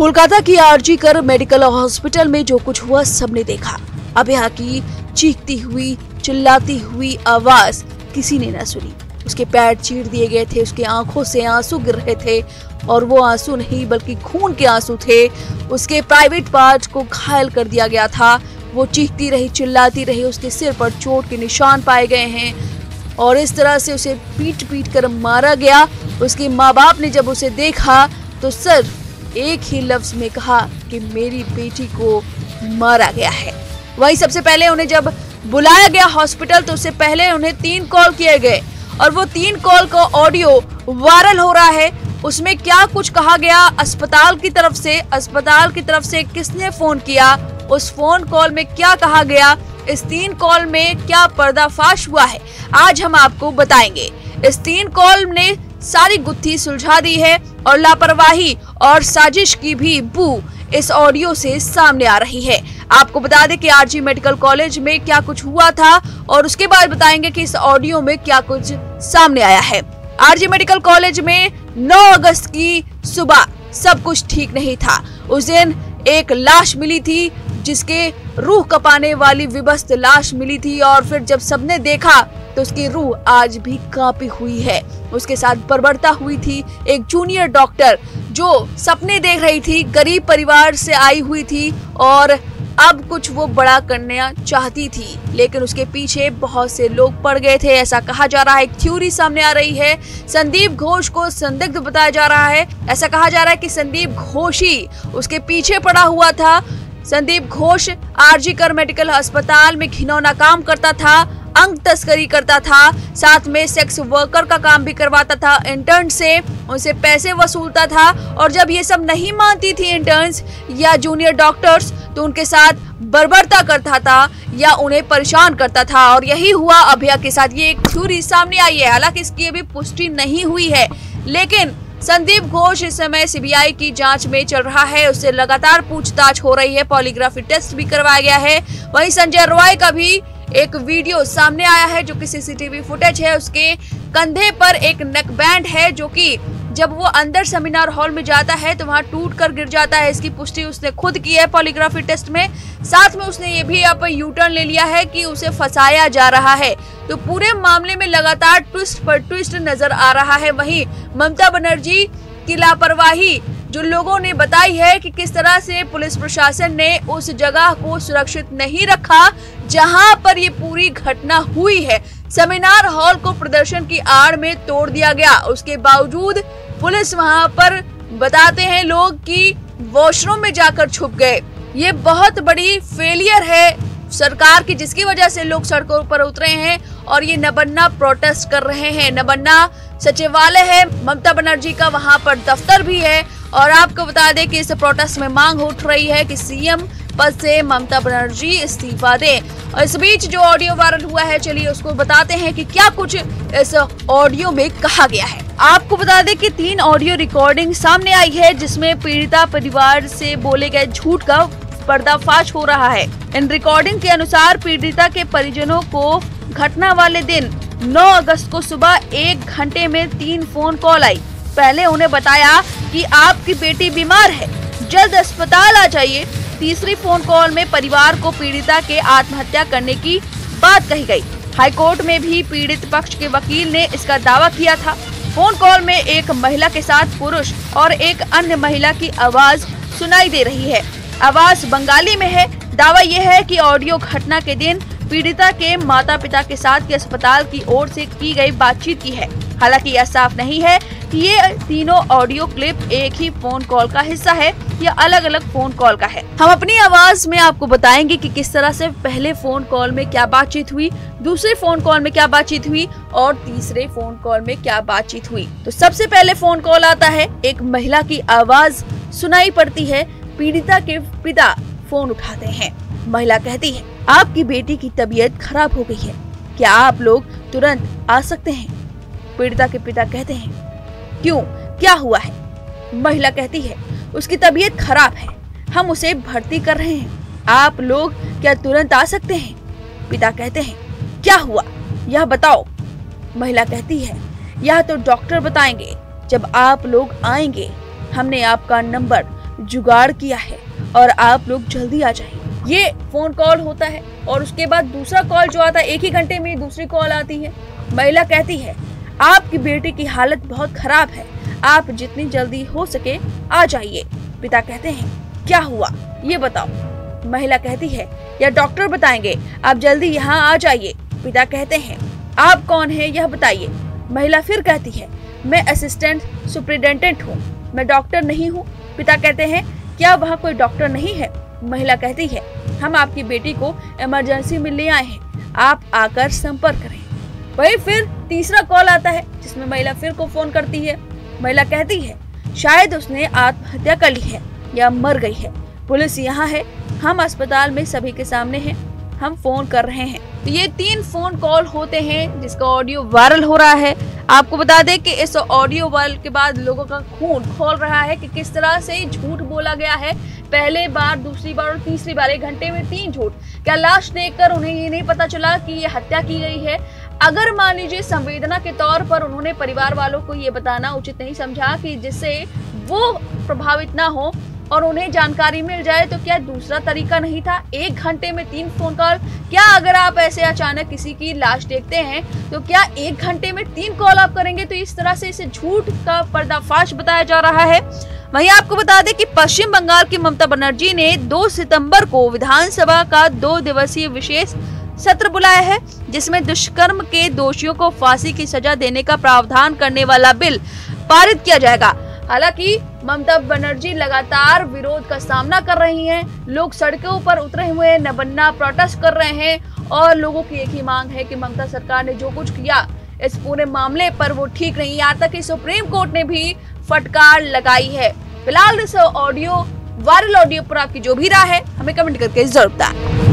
कोलकाता की आरजी कर medical hospital में जो कुछ हुआ सबने देखा। अभया की चीखती हुई चिल्लाती हुई आवाज किसी ने न सुनी। उसके पैर चीर दिए गए थे, उसकी आंखों से आंसू गिर रहे थे और वो आंसू नहीं बल्कि खून के आंसू थे। उसके प्राइवेट पार्ट को घायल कर दिया गया था। वो चीखती रही, चिल्लाती रही। उसके सिर पर चोट के निशान पाए गए हैं और इस तरह से उसे पीट पीट कर मारा गया। उसके माँ बाप ने जब उसे देखा तो सिर्फ एक ही लफ्ज में कहा कि मेरी बेटी को मारा गया है। वहीं सबसे पहले उन्हें जब बुलाया गया हॉस्पिटल तो उससे पहले उन्हें 3 कॉल किए गए और वो 3 कॉल का ऑडियो वायरल हो रहा है। उसमें क्या कुछ कहा गया अस्पताल की तरफ से किसने फोन किया, उस फोन कॉल में क्या कहा गया, इस 3 कॉल में क्या पर्दाफाश हुआ है, आज हम आपको बताएंगे। इस 3 कॉल ने सारी गुत्थी सुलझा दी है और लापरवाही और साजिश की भी बू इस ऑडियो से सामने आ रही है। आपको बता दें कि आरजी मेडिकल कॉलेज में क्या कुछ हुआ था और उसके बाद बताएंगे कि इस ऑडियो में क्या कुछ सामने आया है। आरजी मेडिकल कॉलेज में 9 अगस्त की सुबह सब कुछ ठीक नहीं था। उस दिन एक लाश मिली थी, जिसके रूह कपाने वाली विभत्स लाश मिली थी और फिर जब सबने देखा तो उसकी रूह आज भी कांपी हुई है। उसके साथ बर्बरता हुई थी एक जूनियर डॉक्टर जो सपने देख रही थी, गरीब परिवार से आई हुई थी और अब कुछ वो बड़ा करना चाहती थी, लेकिन उसके पीछे बहुत से लोग पड़ गए थे, ऐसा कहा जा रहा है। एक थ्योरी सामने आ रही है। संदीप घोष को संदिग्ध बताया जा रहा है। ऐसा कहा जा रहा है कि संदीप घोष ही उसके पीछे पड़ा हुआ था। संदीप घोष आरजी कर मेडिकल अस्पताल में घिनौना काम करता था, अंग तस्करी करता था, साथ में सेक्स वर्कर का काम भी करवाता था, इंटर्न से उनसे पैसे वसूलता था और जब ये सब नहीं मानती थी इंटर्न्स या जूनियर डॉक्टर्स तो उनके साथ बर्बरता करता था या उन्हें परेशान करता था और यही हुआ अभया के साथ। ये एक थ्योरी सामने आई है, हालांकि इसकी अभी पुष्टि नहीं हुई है, लेकिन संदीप घोष इस समय सीबीआई की जांच में चल रहा है। उससे लगातार पूछताछ हो रही है, पॉलीग्राफी टेस्ट भी करवाया गया है। वहीं संजय रॉय का भी एक वीडियो सामने आया है जो कि सीसीटीवी फुटेज है। उसके कंधे पर एक नेक बैंड है जो कि जब वो अंदर सेमिनार हॉल में जाता है तो वहां टूट कर गिर जाता है। इसकी पुष्टि उसने खुद की है पॉलीग्राफी टेस्ट में। साथ में उसने ये भी अब यू टर्न ले लिया है कि उसे फंसाया जा रहा है। तो पूरे मामले में लगातार ट्विस्ट पर ट्विस्ट नजर आ रहा है। वहीं ममता बनर्जी की लापरवाही जो लोगों ने बताई है कि किस तरह से पुलिस प्रशासन ने उस जगह को सुरक्षित नहीं रखा जहां पर ये पूरी घटना हुई है। सेमिनार हॉल को प्रदर्शन की आड़ में तोड़ दिया गया, उसके बावजूद पुलिस वहां पर बताते हैं लोग कि वॉशरूम में जाकर छुप गए। ये बहुत बड़ी फेलियर है सरकार की, जिसकी वजह से लोग सड़कों पर उतरे हैं और ये नबन्ना प्रोटेस्ट कर रहे हैं। नबन्ना सचिवालय है, ममता बनर्जी का वहां पर दफ्तर भी है और आपको बता दें कि इस प्रोटेस्ट में मांग उठ रही है कि सीएम पद से ममता बनर्जी इस्तीफा दें। और इस बीच जो ऑडियो वायरल हुआ है, चलिए उसको बताते हैं कि क्या कुछ इस ऑडियो में कहा गया है। आपको बता दें कि 3 ऑडियो रिकॉर्डिंग सामने आई है जिसमें पीड़िता परिवार से बोले गए झूठ का पर्दाफाश हो रहा है। इन रिकॉर्डिंग के अनुसार पीड़िता के परिजनों को घटना वाले दिन 9 अगस्त को सुबह 1 घंटे में 3 फोन कॉल आई। पहले उन्हें बताया कि आपकी बेटी बीमार है, जल्द अस्पताल आ जाइए। तीसरी फोन कॉल में परिवार को पीड़िता के आत्महत्या करने की बात कही गई। हाईकोर्ट में भी पीड़ित पक्ष के वकील ने इसका दावा किया था। फोन कॉल में एक महिला के साथ पुरुष और एक अन्य महिला की आवाज सुनाई दे रही है। आवाज बंगाली में है। दावा यह है कि ऑडियो घटना के दिन पीड़िता के माता पिता के साथ के अस्पताल की ओर से की गई बातचीत की है। हालांकि यह साफ नहीं है कि ये तीनों ऑडियो क्लिप एक ही फोन कॉल का हिस्सा है या अलग अलग फोन कॉल का है। हम अपनी आवाज में आपको बताएंगे कि किस तरह से पहले फोन कॉल में क्या बातचीत हुई, दूसरे फोन कॉल में क्या बातचीत हुई और तीसरे फोन कॉल में क्या बातचीत हुई। तो सबसे पहले फोन कॉल आता है, एक महिला की आवाज सुनाई पड़ती है। पीड़िता के पिता फोन उठाते हैं। महिला कहती है, आपकी बेटी की तबीयत खराब हो गई है, क्या आप लोग तुरंत आ सकते हैं? पीड़िता के पिता कहते हैं, क्यों, क्या हुआ है? महिला कहती है, उसकी तबीयत खराब है, हम उसे भर्ती कर रहे हैं, आप लोग क्या तुरंत आ सकते हैं? पिता कहते हैं, क्या हुआ यह बताओ। महिला कहती है, यह तो डॉक्टर बताएंगे जब आप लोग आएंगे। हमने आपका नंबर जुगाड़ किया है और आप लोग जल्दी आ जाइए। ये फोन कॉल होता है और उसके बाद दूसरा कॉल जो आता है, 1 ही घंटे में दूसरी कॉल आती है। महिला कहती है आपकी बेटी की हालत बहुत खराब है, आप जितनी जल्दी हो सके आ जाइए। पिता कहते हैं क्या हुआ ये बताओ। महिला कहती है या डॉक्टर बताएंगे, आप जल्दी यहाँ आ जाइए। पिता कहते हैं आप कौन है यह बताइए। महिला फिर कहती है मैं असिस्टेंट सुपरिटेंडेंट हूँ, मैं डॉक्टर नहीं हूँ। पिता कहते हैं क्या वहाँ कोई डॉक्टर नहीं है। महिला कहती है हम आपकी बेटी को इमरजेंसी में ले आए हैं, आप आकर संपर्क करें। वही फिर तीसरा कॉल आता है जिसमें महिला फिर को फोन करती है। महिला कहती है शायद उसने आत्महत्या कर ली है या मर गई है, पुलिस यहाँ है, हम अस्पताल में सभी के सामने हैं, हम फोन कर रहे हैं। तो ये 3 फोन कॉल होते हैं जिसका ऑडियो वायरल हो रहा है। आपको बता दें कि इस ऑडियो वायरल के बाद लोगों का खून खौल रहा है कि किस तरह से झूठ बोला गया है, पहले बार, दूसरी बार और तीसरी बार, 1 घंटे में 3 झूठ। क्या लाश देखकर उन्हें ये नहीं पता चला कि ये हत्या की गई है? अगर मान लीजिए संवेदना के तौर पर उन्होंने परिवार वालों को ये बताना उचित नहीं समझा कि जिससे वो प्रभावित ना हो और उन्हें जानकारी मिल जाए, तो क्या दूसरा तरीका नहीं था? 1 घंटे में 3 फोन कॉल। क्या अगर आप ऐसे अचानक किसी की लाश देखते हैं तो क्या 1 घंटे में 3 कॉल आप करेंगे? तो इस तरह से इसे झूठ का पर्दाफाश बताया जा रहा है। वहीं आपको बता दें कि पश्चिम बंगाल की ममता बनर्जी ने 2 सितंबर को विधानसभा का 2 दिवसीय विशेष सत्र बुलाया है, जिसमें दुष्कर्म के दोषियों को फांसी की सजा देने का प्रावधान करने वाला बिल पारित किया जाएगा। हालांकि ममता बनर्जी लगातार विरोध का सामना कर रही हैं, लोग सड़कों पर उतरे हुए हैं, नबन्ना प्रोटेस्ट कर रहे हैं और लोगों की एक ही मांग है कि ममता सरकार ने जो कुछ किया इस पूरे मामले पर वो ठीक नहीं। यहाँ तक कि सुप्रीम कोर्ट ने भी फटकार लगाई है। फिलहाल इस ऑडियो वायरल ऑडियो पर आपकी जो भी राय है हमें कमेंट करके जरूर बताएं।